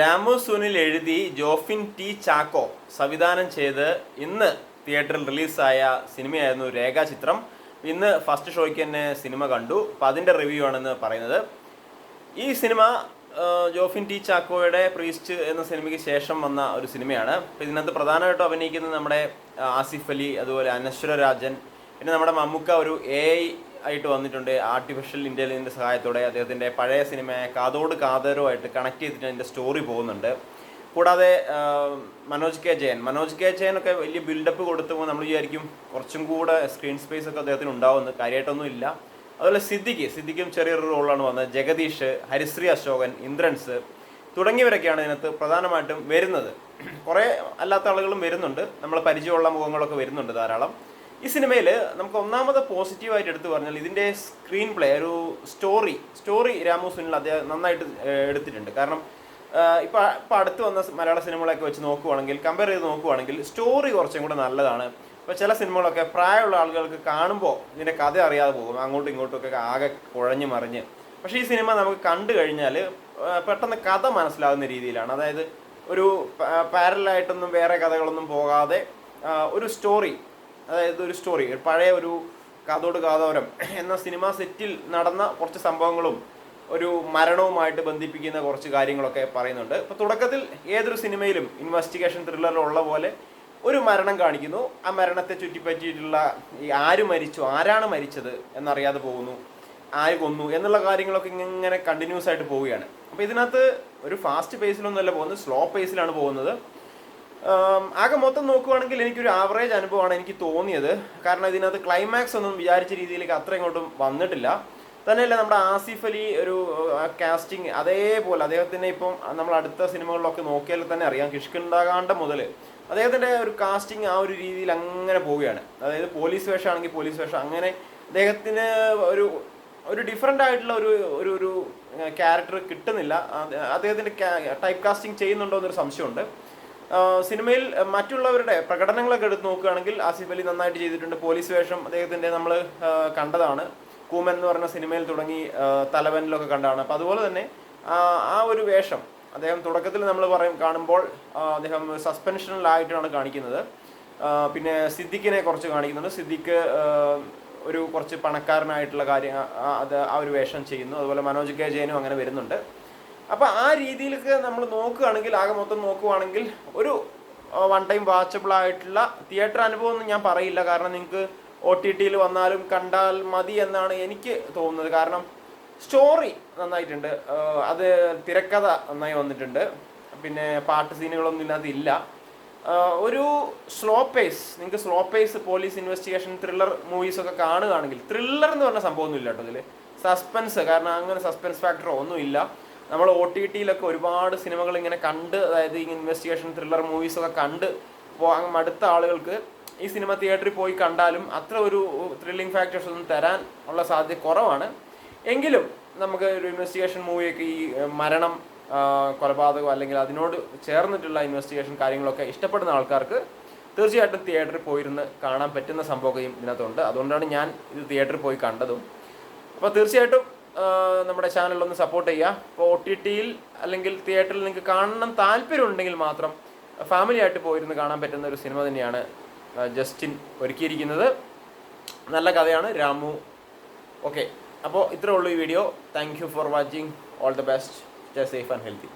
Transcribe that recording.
രാമു സുനിൽ എഴുതി ജോഫിൻ ടി ചാക്കോ സംവിധാനം ചെയ്ത് ഇന്ന് തിയേറ്ററിൽ റിലീസായ സിനിമയായിരുന്നു രേഖാചിത്രം. ഇന്ന് ഫസ്റ്റ് ഷോയ്ക്ക് തന്നെ സിനിമ കണ്ടു. അപ്പോൾ അതിൻ്റെ റിവ്യൂ ആണെന്ന് പറയുന്നത്. ഈ സിനിമ ജോഫിൻ ടി ചാക്കോയുടെ പ്രീസ്റ്റ് എന്ന സിനിമയ്ക്ക് ശേഷം വന്ന ഒരു സിനിമയാണ്. അപ്പോൾ ഇതിനകത്ത് പ്രധാനമായിട്ടും അഭിനയിക്കുന്നത് നമ്മുടെ ആസിഫ് അലി, അതുപോലെ അനശ്വര രാജൻ, പിന്നെ നമ്മുടെ മമ്മൂക്ക ഒരു AI ആയിട്ട് വന്നിട്ടുണ്ട്. ആർട്ടിഫിഷ്യൽ ഇൻ്റലിജൻസിൻ്റെ സഹായത്തോടെ അദ്ദേഹത്തിൻ്റെ പഴയ സിനിമയായ കാതോട് കാതരുമായിട്ട് കണക്ട് ചെയ്തിട്ട് അതിൻ്റെ സ്റ്റോറി പോകുന്നുണ്ട്. കൂടാതെ മനോജ് കെ ജയൻ ഒക്കെ വലിയ ബിൽഡപ്പ് കൊടുത്തുമ്പോൾ നമ്മൾ വിചാരിക്കും കുറച്ചും കൂടെ സ്ക്രീൻ സ്പേസ് ഒക്കെ അദ്ദേഹത്തിന് ഉണ്ടാവുമെന്ന്. കാര്യമായിട്ടൊന്നും ഇല്ല. അതുപോലെ സിദ്ദിഖും ചെറിയൊരു റോളാണ് വന്നത്. ജഗദീഷ്, ഹരിശ്രീ അശോകൻ, ഇന്ദ്രൻസ് തുടങ്ങിയവരൊക്കെയാണ് ഇതിനകത്ത് പ്രധാനമായിട്ടും വരുന്നത്. കുറേ അല്ലാത്ത ആളുകളും വരുന്നുണ്ട്, നമ്മൾ പരിചയമുള്ള മുഖങ്ങളൊക്കെ വരുന്നുണ്ട് ധാരാളം. ഈ സിനിമയിൽ നമുക്ക് ഒന്നാമത് പോസിറ്റീവായിട്ട് എടുത്തു പറഞ്ഞാൽ ഇതിൻ്റെ സ്ക്രീൻ പ്ലേ, ഒരു സ്റ്റോറി രാമു സുനിൽ അദ്ദേഹം നന്നായിട്ട് എടുത്തിട്ടുണ്ട്. കാരണം ഇപ്പോൾ അടുത്ത് വന്ന മലയാള സിനിമകളൊക്കെ വെച്ച് നോക്കുവാണെങ്കിൽ, കമ്പയർ ചെയ്ത് നോക്കുവാണെങ്കിൽ സ്റ്റോറി കുറച്ചും കൂടെ നല്ലതാണ്. ഇപ്പോൾ ചില സിനിമകളൊക്കെ പ്രായമുള്ള ആളുകൾക്ക് കാണുമ്പോൾ ഇതിൻ്റെ കഥ അറിയാതെ പോകും, അങ്ങോട്ടും ഇങ്ങോട്ടുമൊക്കെ ആകെ കുഴഞ്ഞു മറിഞ്ഞ്. പക്ഷേ ഈ സിനിമ നമുക്ക് കണ്ടു കഴിഞ്ഞാൽ പെട്ടെന്ന് കഥ മനസ്സിലാകുന്ന രീതിയിലാണ്. അതായത് ഒരു പാരലായിട്ടൊന്നും വേറെ കഥകളൊന്നും പോകാതെ ഒരു സ്റ്റോറി, അതായത് ഒരു സ്റ്റോറി, പഴയ ഒരു കാതോട് കാതോരം എന്ന സിനിമ സെറ്റിൽ നടന്ന കുറച്ച് സംഭവങ്ങളും ഒരു മരണവുമായിട്ട് ബന്ധിപ്പിക്കുന്ന കുറച്ച് കാര്യങ്ങളൊക്കെ പറയുന്നുണ്ട്. ഇപ്പോൾ തുടക്കത്തിൽ ഏതൊരു സിനിമയിലും ഇൻവെസ്റ്റിഗേഷൻ ത്രില്ലറിലുള്ള പോലെ ഒരു മരണം കാണിക്കുന്നു. ആ മരണത്തെ ചുറ്റിപ്പറ്റിയിട്ടുള്ള ആരാണ് മരിച്ചത് എന്നറിയാതെ പോകുന്നു, ആര് കൊന്നു എന്നുള്ള കാര്യങ്ങളൊക്കെ ഇങ്ങനെ കണ്ടിന്യൂസ് ആയിട്ട് പോവുകയാണ്. അപ്പോൾ ഇതിനകത്ത് ഒരു ഫാസ്റ്റ് പേസിലൊന്നുമല്ല പോകുന്നത്, സ്ലോ പേസിലാണ് പോകുന്നത്. ആകെ മൊത്തം നോക്കുവാണെങ്കിൽ എനിക്കൊരു ആവറേജ് അനുഭവമാണ് എനിക്ക് തോന്നിയത്. കാരണം ഇതിനകത്ത് ക്ലൈമാക്സ് ഒന്നും വിചാരിച്ച രീതിയിലേക്ക് അത്ര ഇങ്ങോട്ടും വന്നിട്ടില്ല. തന്നെയല്ല നമ്മുടെ ആസിഫ് അലി ഒരു കാസ്റ്റിംഗ് അതേപോലെ അദ്ദേഹത്തിൻ്റെ ഇപ്പം നമ്മൾ അടുത്ത സിനിമകളിലൊക്കെ നോക്കിയാൽ തന്നെ അറിയാം, കിഷ്കിണ്ടാകാണ്ട മുതൽ അദ്ദേഹത്തിൻ്റെ ഒരു കാസ്റ്റിംഗ് ആ ഒരു രീതിയിൽ അങ്ങനെ പോവുകയാണ്. അതായത് പോലീസ് വേഷമാണെങ്കിൽ പോലീസ് വേഷം, അങ്ങനെ അദ്ദേഹത്തിന് ഒരു ഡിഫറെൻ്റ് ആയിട്ടുള്ള ഒരു ക്യാരക്ടർ കിട്ടുന്നില്ല. അദ്ദേഹത്തിൻ്റെ ടൈപ്പ് കാസ്റ്റിംഗ് ചെയ്യുന്നുണ്ടോ എന്നൊരു സംശയമുണ്ട്. സിനിമയിൽ മറ്റുള്ളവരുടെ പ്രകടനങ്ങളൊക്കെ എടുത്ത് നോക്കുകയാണെങ്കിൽ ആസിഫ് അലി നന്നായിട്ട് ചെയ്തിട്ടുണ്ട്. പോലീസ് വേഷം അദ്ദേഹത്തിൻ്റെ നമ്മൾ കണ്ടതാണ്, കൂമൻ എന്ന് പറഞ്ഞ സിനിമയിൽ തുടങ്ങി തലവനിലൊക്കെ കണ്ടതാണ്. അപ്പോൾ അതുപോലെ തന്നെ ആ ഒരു വേഷം അദ്ദേഹം തുടക്കത്തിൽ നമ്മൾ കാണുമ്പോൾ അദ്ദേഹം സസ്പെൻഷനിലായിട്ടാണ് കാണിക്കുന്നത്. പിന്നെ സിദ്ദിഖിനെ കുറച്ച് കാണിക്കുന്നുണ്ട്. സിദ്ദിഖ് ഒരു കുറച്ച് പണക്കാരനായിട്ടുള്ള കാര്യം ആ ഒരു വേഷം ചെയ്യുന്നു. അതുപോലെ മനോജ് കെ ജയനും അങ്ങനെ വരുന്നുണ്ട്. അപ്പോൾ ആ രീതിയിലൊക്കെ നമ്മൾ നോക്കുകയാണെങ്കിൽ, ആകെ മൊത്തം നോക്കുകയാണെങ്കിൽ ഒരു വൺ ടൈം വാച്ചബിൾ ആയിട്ടുള്ള തിയേറ്റർ അനുഭവം ഒന്നും ഞാൻ പറയില്ല. കാരണം നിങ്ങൾക്ക് OTTയിൽ വന്നാലും കണ്ടാൽ മതി എന്നാണ് എനിക്ക് തോന്നുന്നത്. കാരണം സ്റ്റോറി നന്നായിട്ടുണ്ട്, അത് തിരക്കഥ നന്നായി വന്നിട്ടുണ്ട്, പിന്നെ പാട്ട് സീനുകളൊന്നും ഇതിനകത്തില്ല. ഒരു നിങ്ങൾക്ക് slow pace police investigation thriller മൂവീസൊക്കെ കാണുകയാണെങ്കിൽ, ത്രില്ലർ എന്ന് പറഞ്ഞ സംഭവമൊന്നും ഇല്ല കേട്ടോ ഇതിൽ. സസ്പെൻസ്, കാരണം അങ്ങനെ സസ്പെൻസ് ഫാക്ടറോ ഒന്നുമില്ല. നമ്മൾ OTTയിലൊക്കെ ഒരുപാട് സിനിമകൾ ഇങ്ങനെ കണ്ട്, അതായത് ഈ ഇൻവെസ്റ്റിഗേഷൻ ത്രില്ലർ മൂവീസൊക്കെ കണ്ട് മടുത്ത ആളുകൾക്ക് ഈ സിനിമ തിയേറ്ററിൽ പോയി കണ്ടാലും അത്ര ഒരു ത്രില്ലിംഗ് ഫാക്ടേഴ്സ് ഒന്നും തരാൻ ഉള്ള സാധ്യത കുറവാണ്. എങ്കിലും നമുക്ക് ഒരു ഇൻവെസ്റ്റിഗേഷൻ മൂവിയൊക്കെ ഈ മരണം, കൊലപാതകം അല്ലെങ്കിൽ അതിനോട് ചേർന്നിട്ടുള്ള ഇൻവെസ്റ്റിഗേഷൻ കാര്യങ്ങളൊക്കെ ഇഷ്ടപ്പെടുന്ന ആൾക്കാർക്ക് തീർച്ചയായിട്ടും തിയേറ്ററിൽ പോയിരുന്ന് കാണാൻ പറ്റുന്ന സംഭവം ഇതിനകത്തുണ്ട്. അതുകൊണ്ടാണ് ഞാൻ ഇത് തിയേറ്ററിൽ പോയി കണ്ടതും. അപ്പോൾ തീർച്ചയായിട്ടും നമ്മുടെ ചാനലൊന്ന് സപ്പോർട്ട് ചെയ്യുക. ഇപ്പോൾ OTTയിൽ അല്ലെങ്കിൽ തിയേറ്ററിൽ നിങ്ങൾക്ക് കാണണം താല്പര്യം ഉണ്ടെങ്കിൽ മാത്രം ഫാമിലി ആയിട്ട് പോയിരുന്ന് കാണാൻ പറ്റുന്ന ഒരു സിനിമ തന്നെയാണ് ജസ്റ്റിൻ ഒരുക്കിയിരിക്കുന്നത്. നല്ല കഥയാണ് രാമു. ഓക്കെ, അപ്പോൾ ഇത്രേ ഉള്ളൂ ഈ video. Thank you for watching. All the best. Stay safe and healthy.